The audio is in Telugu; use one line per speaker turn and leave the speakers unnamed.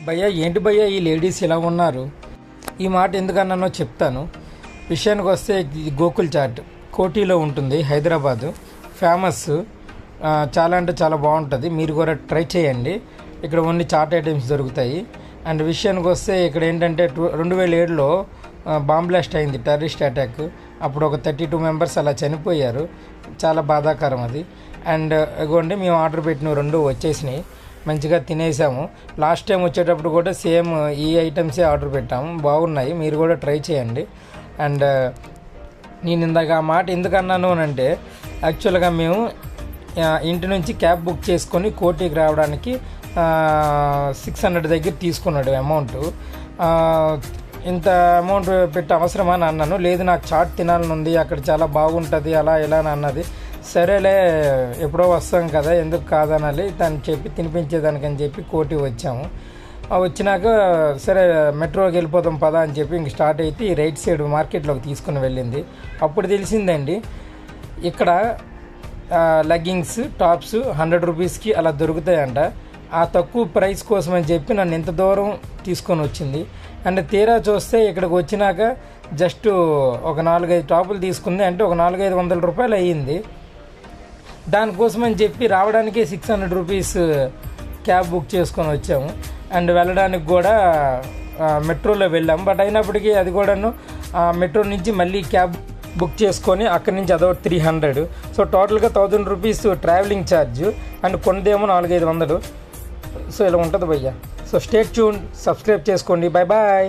భయ్యా ఏంటి భయ్యా ఈ లేడీస్ ఇలా ఉన్నారు? ఈ మాట ఎందుకన్నానో చెప్తాను. విషయానికి వస్తే గోకుల్ చాట్ కోటిలో ఉంటుంది, హైదరాబాదు ఫేమస్. చాలా అంటే చాలా బాగుంటుంది, మీరు కూడా ట్రై చేయండి. ఇక్కడ ఓన్లీ చాట్ ఐటమ్స్ దొరుకుతాయి. అండ్ విషయానికి వస్తే ఇక్కడ ఏంటంటే 2007లో బాంబ్ బ్లాస్ట్ అయింది, టెర్రరిస్ట్ అటాక్. అప్పుడు ఒక 32 మెంబర్స్ అలా చనిపోయారు. చాలా బాధాకరం అది. అండ్ ఇగోండి మేము ఆర్డర్ పెట్టిన 2 వచ్చేసినాయి, మంచిగా తినేసాము. లాస్ట్ టైం వచ్చేటప్పుడు కూడా సేమ్ ఈ ఐటమ్సే ఆర్డర్ పెట్టాము, బాగున్నాయి, మీరు కూడా ట్రై చేయండి. అండ్ నేను ఇందాక ఆ మాట ఎందుకన్నాను అని అంటే, యాక్చువల్గా మేము ఇంటి నుంచి క్యాబ్ బుక్ చేసుకొని కోటికి రావడానికి 600 దగ్గర తీసుకున్నాడు అమౌంట్. ఇంత అమౌంట్ పెట్టి అవసరమా అని అన్నాను. లేదు నాకు చాట్ తినాలని ఉంది, అక్కడ చాలా బాగుంటుంది అలా ఇలా అని అన్నది. సరేలే ఎప్పుడో వస్తాం కదా ఎందుకు కాదనాలి తను చెప్పి తినిపించేదానికని చెప్పి కోటి వచ్చాము. వచ్చినాక సరే మెట్రోకి వెళ్ళిపోతాం పదా అని చెప్పి ఇంక స్టార్ట్ అయితే ఈ రైట్ సైడ్ మార్కెట్లోకి తీసుకుని వెళ్ళింది. అప్పుడు తెలిసిందండి ఇక్కడ లెగ్గింగ్స్ టాప్స్ 100 రూపీస్కి అలా దొరుకుతాయంట. ఆ తక్కువ ప్రైస్ కోసం అని చెప్పి నన్ను ఇంత దూరం తీసుకొని వచ్చింది. అండ్ తీరా చూస్తే ఇక్కడికి వచ్చినాక జస్ట్ ఒక 4-5 టాపులు తీసుకుంది, అంటే ఒక 400-500 రూపాయలు అయ్యింది. దానికోసం అని చెప్పి రావడానికి 600 రూపీస్ క్యాబ్ బుక్ చేసుకొని వచ్చాము. అండ్ వెళ్ళడానికి కూడా మెట్రోలో వెళ్ళాము. బట్ అయినప్పటికీ అది కూడాను మెట్రో నుంచి మళ్ళీ క్యాబ్ బుక్ చేసుకొని అక్కడి నుంచి అదొక 300. సో టోటల్గా 1000 రూపీస్ ట్రావెలింగ్ ఛార్జ్. అండ్ కొన్నదేమో 400-500. సో ఇలా ఉంటుంది భయ్యా. సో స్టే ట్యూన్, సబ్స్క్రైబ్ చేసుకోండి. Bye bye.